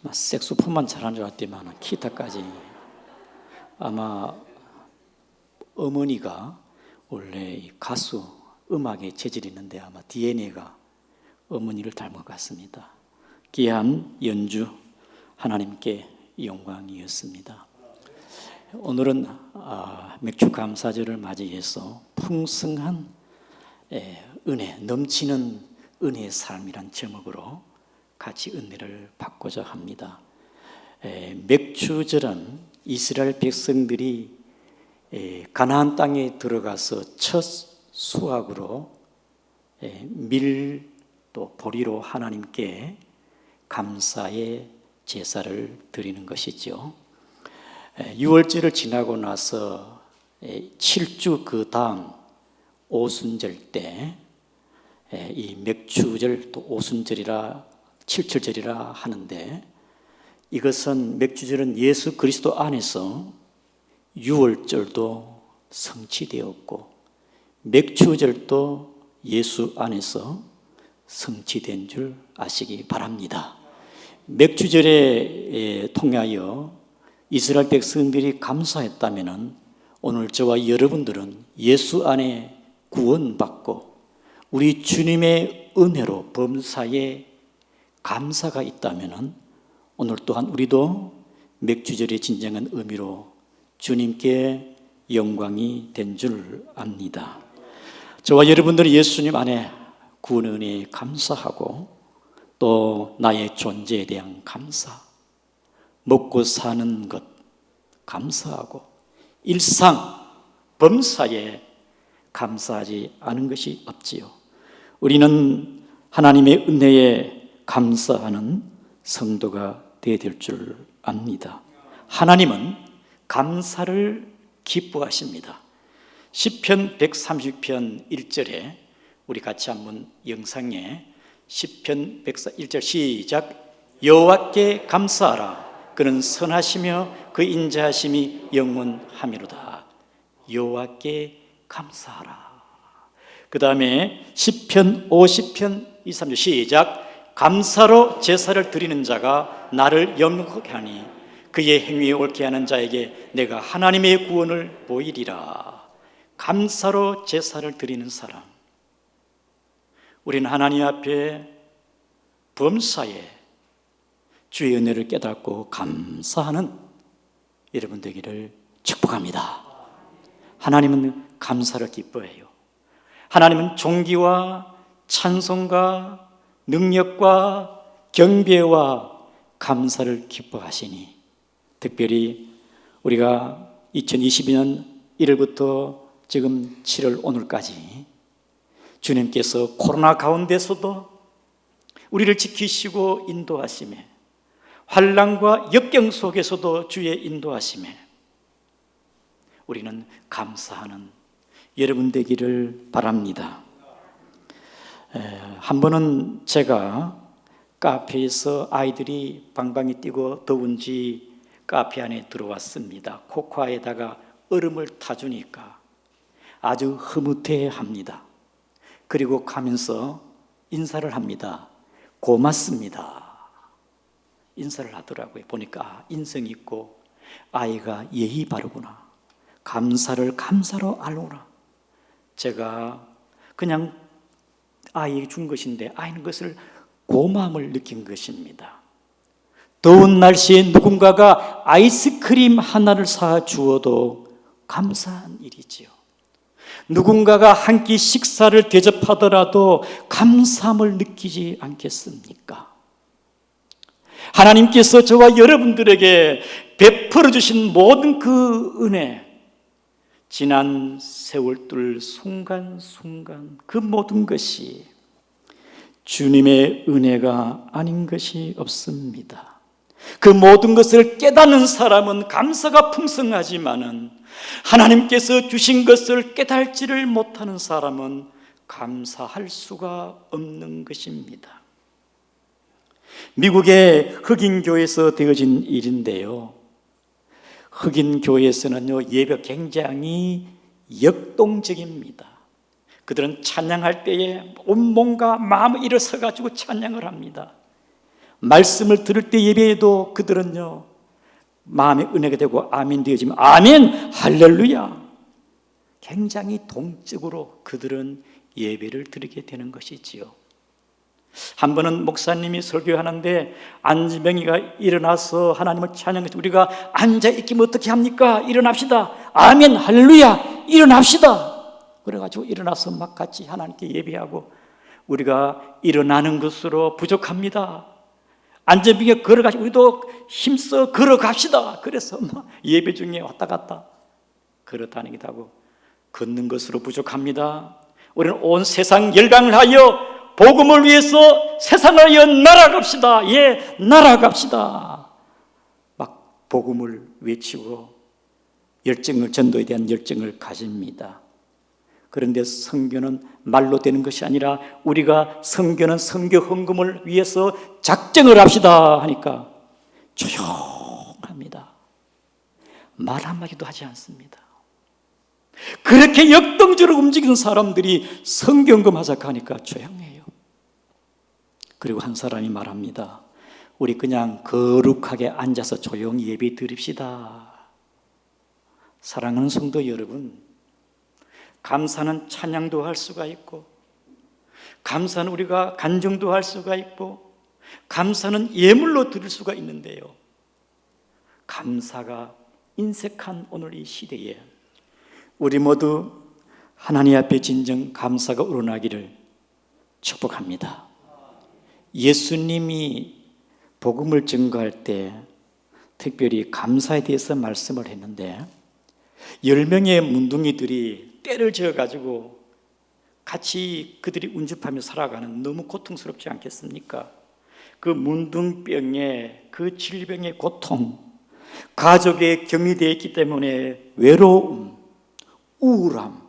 색소폰만 잘하는 줄 알았더만 기타까지. 아마 어머니가 원래 가수 음악에 재질이 있는데 아마 DNA가 어머니를 닮은 것 같습니다. 귀한 연주 하나님께 영광이었습니다. 오늘은 맥주 감사절을 맞이해서 풍성한 은혜, 넘치는 은혜의 삶이란 제목으로 같이 은혜를 받고자 합니다. 맥주절은 이스라엘 백성들이 가나안 땅에 들어가서 첫 수확으로 밀 또 보리로 하나님께 감사의 제사를 드리는 것이죠. 6월절을 지나고 나서 7주 그 다음 오순절 때 이 맥주절 또 오순절이라 칠칠절이라 하는데, 이것은 맥주절은 예수 그리스도 안에서 6월절도 성취되었고 맥주절도 예수 안에서 성취된 줄 아시기 바랍니다. 맥주절에 통하여 이스라엘 백성들이 감사했다면 오늘 저와 여러분들은 예수 안에 구원받고 우리 주님의 은혜로 범사에 감사가 있다면 오늘 또한 우리도 맥주절의 진정한 의미로 주님께 영광이 된 줄 압니다. 저와 여러분들은 예수님 안에 구원의 은혜에 감사하고 또 나의 존재에 대한 감사, 먹고 사는 것 감사하고 일상 범사에 감사하지 않은 것이 없지요. 우리는 하나님의 은혜에 감사하는 성도가 되어야 될 줄 압니다. 하나님은 감사를 기뻐하십니다. 시편 130편 1절에 우리 같이 한번 영상에 시편 101절 시작. 여호와께 감사하라. 그는 선하시며 그 인자하심이 영원하미로다. 여호와께 감사하라. 그 다음에 시편 50편 2, 3절 시작. 감사로 제사를 드리는 자가 나를 영광케 하니 그의 행위에 옳게 하는 자에게 내가 하나님의 구원을 보이리라. 감사로 제사를 드리는 사람, 우리는 하나님 앞에 범사에 주의 은혜를 깨닫고 감사하는 여러분 되기를 축복합니다. 하나님은 감사를 기뻐해요. 하나님은 존귀와 찬송과 능력과 경배와 감사를 기뻐하시니, 특별히 우리가 2022년 1월부터 지금 7월 오늘까지 주님께서 코로나 가운데서도 우리를 지키시고 인도하시매, 환난과 역경 속에서도 주의 인도하시매 우리는 감사하는 여러분 되기를 바랍니다. 한 번은 제가 카페에서 아이들이 방방이 뛰고 더운지 카페 안에 들어왔습니다. 코코아에다가 얼음을 타주니까 아주 흐뭇해합니다. 그리고 가면서 인사를 합니다. 고맙습니다. 인사를 하더라고요. 보니까 인성 있고 아이가 예의 바르구나. 감사를 감사로 알구나. 제가 그냥 아이에게 준 것인데 아이는 그것을 고마움을 느낀 것입니다. 더운 날씨에 누군가가 아이스크림 하나를 사 주어도 감사한 일이지요. 누군가가 한 끼 식사를 대접하더라도 감사함을 느끼지 않겠습니까? 하나님께서 저와 여러분들에게 베풀어 주신 모든 그 은혜, 지난 세월들 순간순간 그 모든 것이 주님의 은혜가 아닌 것이 없습니다. 그 모든 것을 깨닫는 사람은 감사가 풍성하지만은 하나님께서 주신 것을 깨달지를 못하는 사람은 감사할 수가 없는 것입니다. 미국의 흑인교회에서 되어진 일인데요, 흑인교회에서는요 예배가 굉장히 역동적입니다. 그들은 찬양할 때에 온몸과 마음을 일어서 가지고 찬양을 합니다. 말씀을 들을 때 예배에도 그들은요, 마음의 은혜가 되고 아멘 되어지면 아멘 할렐루야, 굉장히 동적으로 그들은 예배를 드리게 되는 것이지요. 한 번은 목사님이 설교하는데 안지명이가 일어나서 하나님을 찬양해서, 우리가 앉아있기면 어떻게 합니까? 일어납시다. 아멘 할렐루야, 일어납시다. 그래가지고 일어나서 막 같이 하나님께 예배하고, 우리가 일어나는 것으로 부족합니다. 안전병에 걸어가시고 우리도 힘써 걸어갑시다. 그래서 막 예배 중에 왔다 갔다 걸어다니기도 하고, 걷는 것으로 부족합니다. 우리는 온 세상 열방을 하여 복음을 위해서 세상을 위해 날아갑시다. 예, 날아갑시다. 막 복음을 외치고 열정을, 전도에 대한 열정을 가집니다. 그런데 선교는 말로 되는 것이 아니라, 우리가 선교는 선교 헌금을 위해서 작정을 합시다 하니까 조용합니다. 말 한마디도 하지 않습니다. 그렇게 역동적으로 움직이는 사람들이 선교 헌금 하자고 하니까 조용해요. 그리고 한 사람이 말합니다. 우리 그냥 거룩하게 앉아서 조용히 예배 드립시다. 사랑하는 성도 여러분, 감사는 찬양도 할 수가 있고, 감사는 우리가 간증도 할 수가 있고, 감사는 예물로 드릴 수가 있는데요, 감사가 인색한 오늘 이 시대에 우리 모두 하나님 앞에 진정 감사가 우러나기를 축복합니다. 예수님이 복음을 증거할 때 특별히 감사에 대해서 말씀을 했는데, 10명의 문둥이들이 떼를 지어가지고 같이 그들이 운집하며 살아가는, 너무 고통스럽지 않겠습니까? 그 문둥병의 그 질병의 고통, 가족에 격리되어 있기 때문에 외로움, 우울함,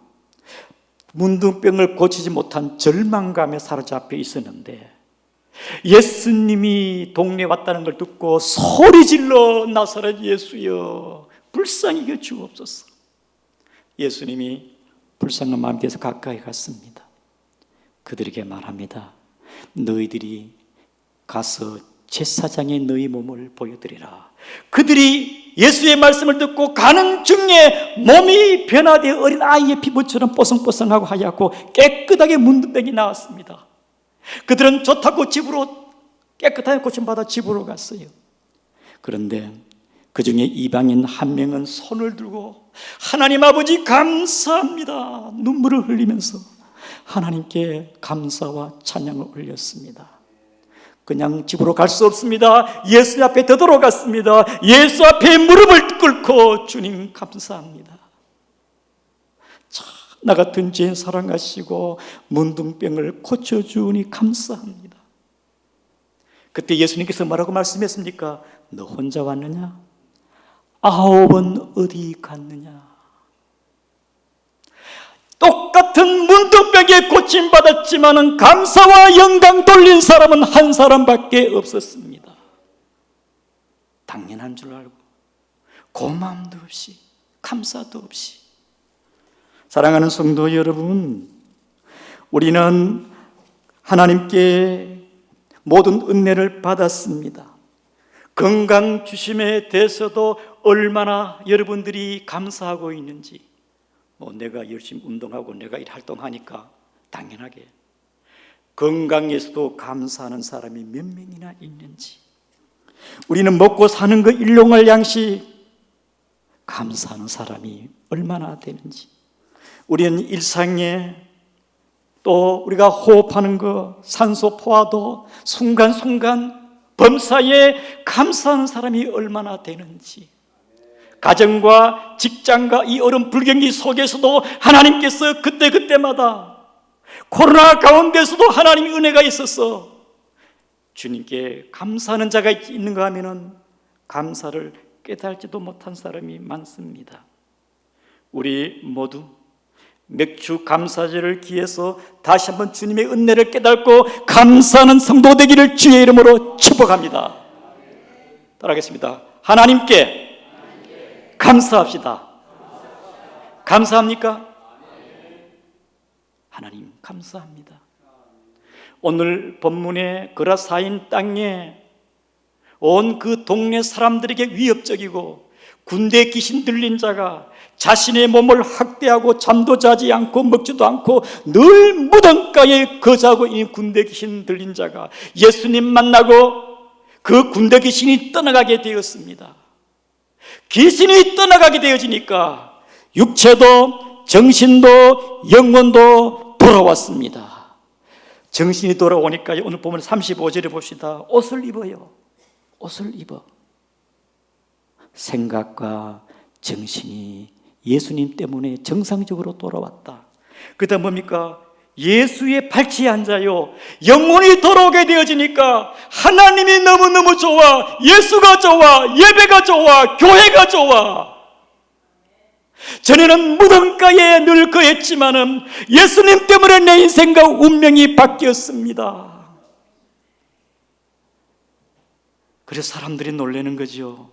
문둥병을 고치지 못한 절망감에 사로잡혀 있었는데, 예수님이 동네에 왔다는 걸 듣고 소리질러 나사렛 예수여 불쌍히 여겨 주옵소서. 예수님이 불쌍한 마음에 대해서 가까이 갔습니다. 그들에게 말합니다. 너희들이 가서 제사장에 너희 몸을 보여드리라. 그들이 예수의 말씀을 듣고 가는 중에 몸이 변화되어 어린 아이의 피부처럼 뽀송뽀송하고 하얗고 깨끗하게 문둥병이 나왔습니다. 그들은 좋다고 집으로 깨끗하게 고침받아 집으로 갔어요. 그런데 그 중에 이방인 한 명은 손을 들고 하나님 아버지 감사합니다, 눈물을 흘리면서 하나님께 감사와 찬양을 올렸습니다. 그냥 집으로 갈 수 없습니다. 예수 앞에 되돌아갔습니다. 예수 앞에 무릎을 꿇고 주님 감사합니다. 나 같은 죄인 사랑하시고 문둥병을 고쳐주니 감사합니다. 그때 예수님께서 뭐라고 말씀했습니까? 너 혼자 왔느냐? 9은 어디 갔느냐? 똑같은 문둥병에 고침받았지만 감사와 영광 돌린 사람은 한 사람밖에 없었습니다. 당연한 줄 알고 고마움도 없이 감사도 없이. 사랑하는 성도 여러분, 우리는 하나님께 모든 은혜를 받았습니다. 건강 주심에 대해서도 얼마나 여러분들이 감사하고 있는지, 내가 열심히 운동하고 내가 일 활동하니까 당연하게 건강에서도 감사하는 사람이 몇 명이나 있는지, 우리는 먹고 사는 그 일용할 양식 감사하는 사람이 얼마나 되는지, 우리는 일상에 또 우리가 호흡하는 거 산소 포화도 순간순간 범사에 감사하는 사람이 얼마나 되는지, 가정과 직장과 이 어려운 불경기 속에서도 하나님께서 그때그때마다 코로나 가운데서도 하나님의 은혜가 있어서 주님께 감사하는 자가 있는가 하면은 감사를 깨달지도 못한 사람이 많습니다. 우리 모두 맥주 감사절을 기해서 다시 한번 주님의 은혜를 깨닫고 감사하는 성도 되기를 주의 이름으로 축복합니다. 따라하겠습니다. 하나님께 감사합시다. 감사합니까? 하나님 감사합니다. 오늘 본문의 거라사인 땅에 온 그 동네 사람들에게 위협적이고 군대 귀신 들린 자가 자신의 몸을 학대하고 잠도 자지 않고 먹지도 않고 늘 무덤가에 거주하고 있는 군대 귀신 들린 자가 예수님 만나고 그 군대 귀신이 떠나가게 되었습니다. 귀신이 떠나가게 되어지니까 육체도 정신도 영혼도 돌아왔습니다. 정신이 돌아오니까 오늘 보면 35절에 봅시다. 옷을 입어요. 옷을 입어. 생각과 정신이 예수님 때문에 정상적으로 돌아왔다. 그 다음 뭡니까? 예수의 발치에 앉아요. 영혼이 돌아오게 되어지니까 하나님이 너무너무 좋아, 예수가 좋아, 예배가 좋아, 교회가 좋아. 전에는 무덤가에 늘 거했지만은 예수님 때문에 내 인생과 운명이 바뀌었습니다. 그래서 사람들이 놀라는 거죠.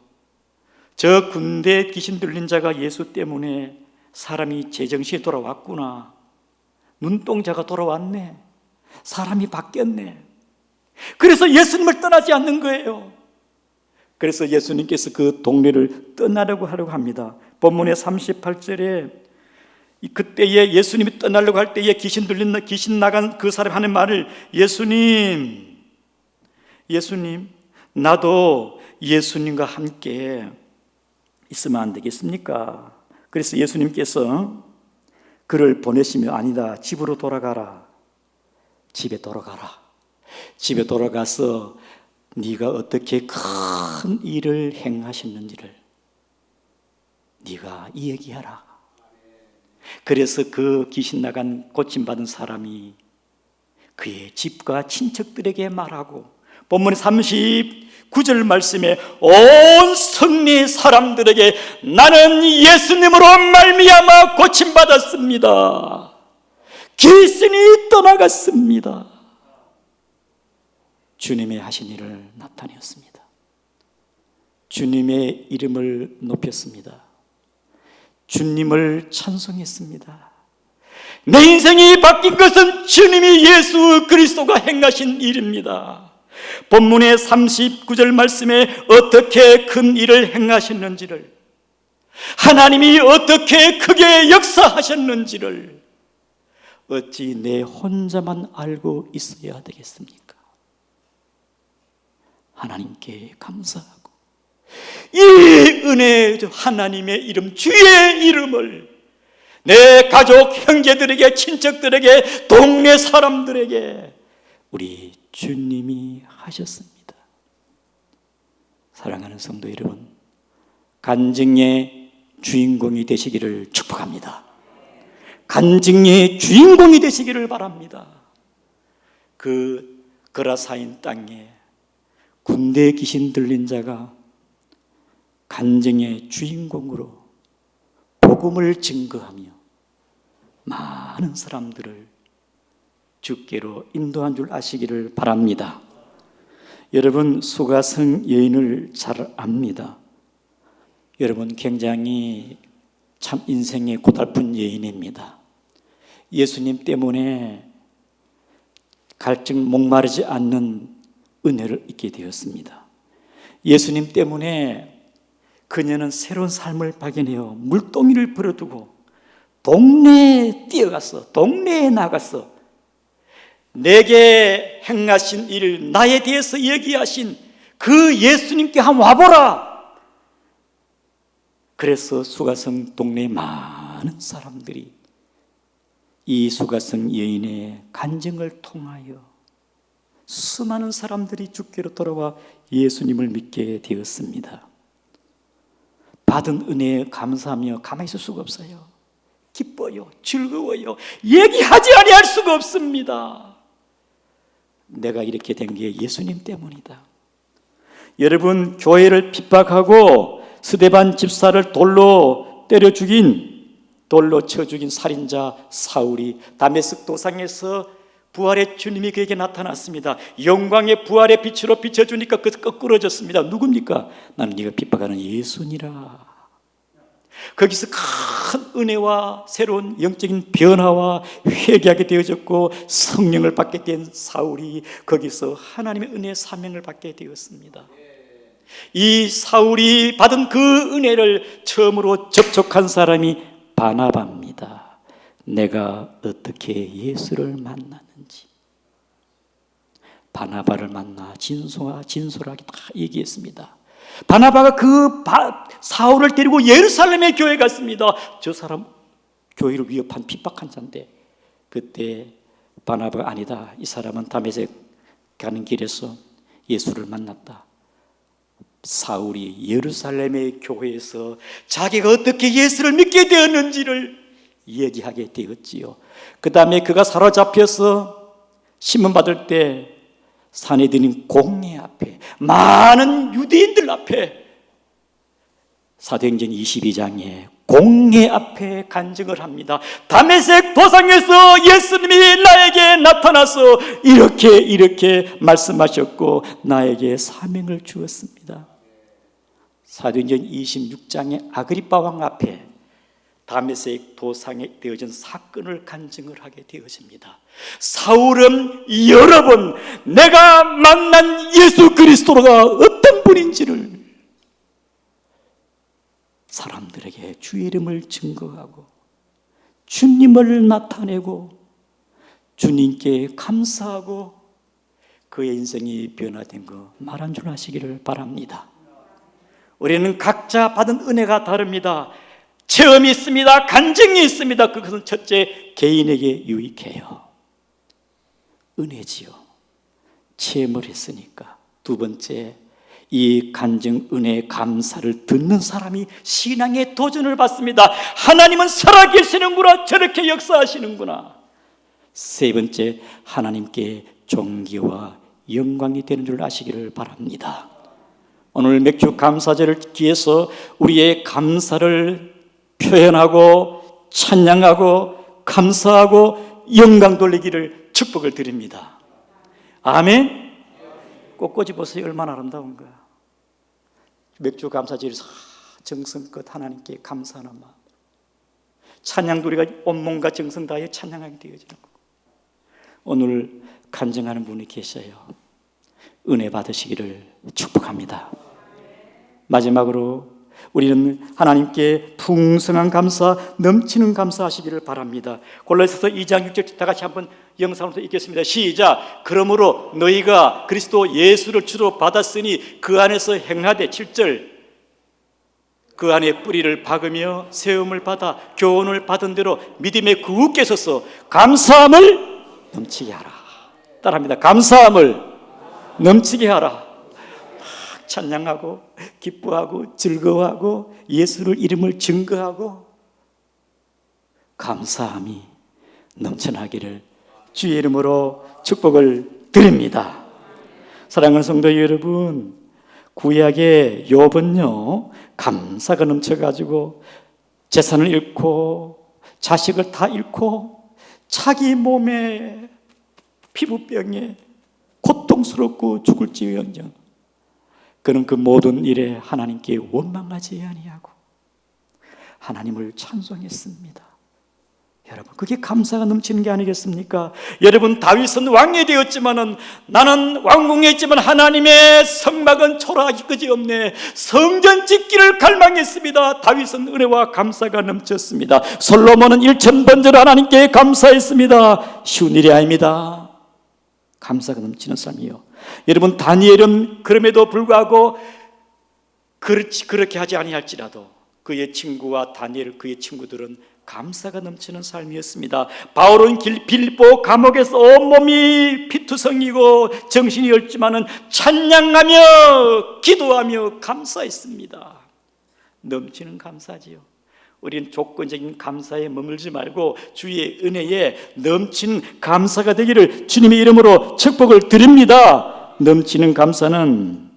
저 군대 귀신 들린 자가 예수 때문에 사람이 제정신이 돌아왔구나. 눈동자가 돌아왔네. 사람이 바뀌었네. 그래서 예수님을 떠나지 않는 거예요. 그래서 예수님께서 그 동네를 떠나려고 하려고 합니다. 본문의 38절에 그때에 예수님이 떠나려고 할 때에 귀신 나간 그 사람이 하는 말을 예수님, 나도 예수님과 함께 있으면 안 되겠습니까? 그래서 예수님께서 그를 보내시며 아니다, 집으로 돌아가라. 집에 돌아가서 네가 어떻게 큰 일을 행하셨는지를 네가 이야기하라. 그래서 그 귀신 나간 고침받은 사람이 그의 집과 친척들에게 말하고 본문 39절 말씀에 온 성리 사람들에게 나는 예수님으로 말미암아 고침받았습니다. 귀신이 떠나갔습니다. 주님의 하신 일을 나타내었습니다. 주님의 이름을 높였습니다. 주님을 찬송했습니다. 내 인생이 바뀐 것은 주님이 예수 그리스도가 행하신 일입니다. 본문의 39절 말씀에 어떻게 큰 일을 행하셨는지를, 하나님이 어떻게 크게 역사하셨는지를 어찌 내 혼자만 알고 있어야 되겠습니까? 하나님께 감사하고 이 은혜, 하나님의 이름, 주의 이름을 내 가족, 형제들에게, 친척들에게, 동네 사람들에게 우리 주님이 하셨습니다. 사랑하는 성도 여러분, 간증의 주인공이 되시기를 축복합니다. 간증의 주인공이 되시기를 바랍니다. 그 거라사인 땅에 군대 귀신 들린 자가 간증의 주인공으로 복음을 증거하며 많은 사람들을 주께로 인도한 줄 아시기를 바랍니다. 여러분, 수가성 여인을 잘 압니다. 여러분, 굉장히 참 인생의 고달픈 여인입니다. 예수님 때문에 갈증 목마르지 않는 은혜를 잊게 되었습니다. 예수님 때문에 그녀는 새로운 삶을 발견해요. 물동이를 버려두고 동네에 뛰어갔어. 동네에 나갔어. 내게 행하신 일을, 나에 대해서 얘기하신 그 예수님께 한번 와보라. 그래서 수가성 동네에 많은 사람들이 이 수가성 여인의 간증을 통하여 수많은 사람들이 주께로 돌아와 예수님을 믿게 되었습니다. 받은 은혜에 감사하며 가만히 있을 수가 없어요. 기뻐요, 즐거워요, 얘기하지 아니할 수가 없습니다. 내가 이렇게 된 게 예수님 때문이다. 여러분, 교회를 핍박하고 스데반 집사를 돌로 때려 죽인, 돌로 쳐 죽인 살인자 사울이 다메섹 도상에서 부활의 주님이 그에게 나타났습니다. 영광의 부활의 빛으로 비춰주니까 그 거꾸러졌습니다. 누굽니까? 나는 네가 핍박하는 예수니라. 거기서 큰 은혜와 새로운 영적인 변화와 회개하게 되어졌고 성령을 받게 된 사울이 거기서 하나님의 은혜의 사명을 받게 되었습니다. 이 사울이 받은 그 은혜를 처음으로 접촉한 사람이 바나바입니다. 내가 어떻게 예수를 만났는지 바나바를 만나 진솔하게 다 얘기했습니다. 바나바가 사울을 데리고 예루살렘의 교회에 갔습니다. 저 사람 교회를 위협한 핍박한 자인데, 그때 바나바가 아니다, 이 사람은 다메섹 가는 길에서 예수를 만났다. 사울이 예루살렘의 교회에서 자기가 어떻게 예수를 믿게 되었는지를 얘기하게 되었지요. 그 다음에 그가 사로잡혀서 신문받을 때 사내들인 공회 앞에, 많은 유대인들 앞에, 사도행전 22장에 공회 앞에 간증을 합니다. 다메섹 도상에서 예수님이 나에게 나타나서 이렇게 말씀하셨고 나에게 사명을 주었습니다. 사도행전 26장에 아그리빠 왕 앞에 다메섹 도상에 되어진 사건을 간증을 하게 되어집니다. 사울은 여러 번 내가 만난 예수 그리스도가 어떤 분인지를 사람들에게 주의 이름을 증거하고 주님을 나타내고 주님께 감사하고 그의 인생이 변화된 거 말한 줄 아시기를 바랍니다. 우리는 각자 받은 은혜가 다릅니다. 체험이 있습니다. 간증이 있습니다. 그것은 첫째, 개인에게 유익해요. 은혜지요. 체험을 했으니까. 두 번째, 이 간증, 은혜, 감사를 듣는 사람이 신앙의 도전을 받습니다. 하나님은 살아계시는구나, 저렇게 역사하시는구나. 세 번째, 하나님께 존귀와 영광이 되는 줄 아시기를 바랍니다. 오늘 맥주 감사절을 기해서 우리의 감사를 표현하고 찬양하고 감사하고 영광 돌리기를 축복을 드립니다. 아멘. 꽃꽂이 보세요. 얼마나 아름다운가. 맥주 감사절에서 정성껏 하나님께 감사하는 마음, 찬양도 우리가 온몸과 정성 다해 찬양하게 되어지는 거고, 오늘 간증하는 분이 계셔요. 은혜 받으시기를 축복합니다. 마지막으로 우리는 하나님께 풍성한 감사, 넘치는 감사하시기를 바랍니다. 골로새서 2장 6절 다 같이 한번 영상으로 읽겠습니다. 시작. 그러므로 너희가 그리스도 예수를 주로 받았으니 그 안에서 행하되, 7절, 그 안에 뿌리를 박으며 세움을 받아 교훈을 받은 대로 믿음에 굳게 서서 감사함을 넘치게 하라. 따라합니다. 감사함을 넘치게 하라. 찬양하고 기뻐하고 즐거워하고 예수를 이름을 증거하고 감사함이 넘쳐나기를 주의 이름으로 축복을 드립니다. 사랑하는 성도 여러분, 구약의 욥은요 감사가 넘쳐가지고 재산을 잃고 자식을 다 잃고 자기 몸에 피부병에 고통스럽고 죽을지언정 그는 그 모든 일에 하나님께 원망하지 아니하고 하나님을 찬송했습니다. 여러분, 그게 감사가 넘치는 게 아니겠습니까? 여러분, 다윗은 왕이 되었지만은 나는 왕궁에 있지만 하나님의 성막은 초라하기 그지없네. 성전 짓기를 갈망했습니다. 다윗은 은혜와 감사가 넘쳤습니다. 솔로몬은 1000번째로 하나님께 감사했습니다. 쉬운 일이 아닙니다. 감사가 넘치는 삶이요. 여러분, 다니엘은 그럼에도 불구하고 그렇게 하지 아니할지라도 그의 친구와 다니엘, 그의 친구들은 감사가 넘치는 삶이었습니다. 바울은 빌립보 감옥에서 온몸이 피투성이고 정신이 없지만은 찬양하며 기도하며 감사했습니다. 넘치는 감사지요. 우리는 조건적인 감사에 머물지 말고 주의 은혜에 넘치는 감사가 되기를 주님의 이름으로 축복을 드립니다. 넘치는 감사는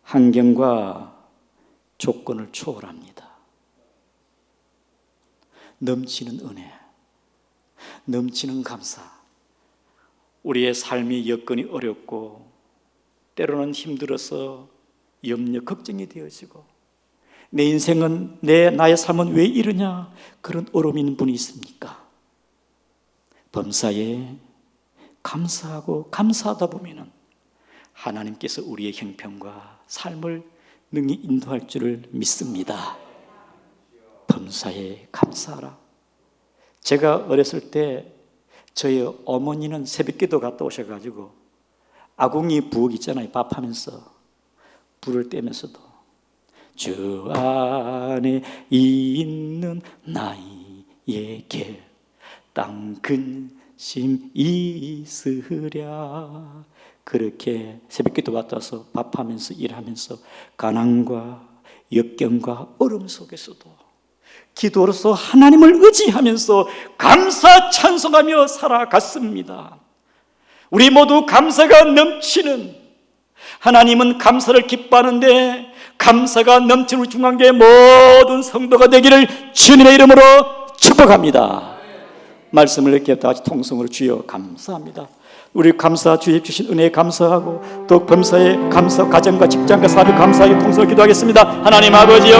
환경과 조건을 초월합니다. 넘치는 은혜, 넘치는 감사. 우리의 삶이 여건이 어렵고 때로는 힘들어서 염려, 걱정이 되어지고 내 인생은, 나의 삶은 왜 이러냐, 그런 어려움이 있는 분이 있습니까? 범사에 감사하고 감사하다 보면은 하나님께서 우리의 형편과 삶을 능히 인도할 줄을 믿습니다. 범사에 감사하라. 제가 어렸을 때 저희 어머니는 새벽기도 갔다 오셔가지고 아궁이 부엌 있잖아요. 밥하면서 불을 떼면서도 주 안에 있는 나에게 땅 근심 있으랴. 그렇게 새벽기도 갔다 와서 밥하면서 일하면서 가난과 역경과 어려움 속에서도 기도로서 하나님을 의지하면서 감사 찬송하며 살아갔습니다. 우리 모두 감사가 넘치는, 하나님은 감사를 기뻐하는데 감사가 넘치는 우리 중앙교회 모든 성도가 되기를 주님의 이름으로 축복합니다. 말씀을 이렇게 다시 통성으로 주여 감사합니다. 우리 감사 주에 주신 은혜에 감사하고 또 범사에 감사, 가정과 직장과 사업에 감사하여 통성을 기도하겠습니다. 하나님 아버지여,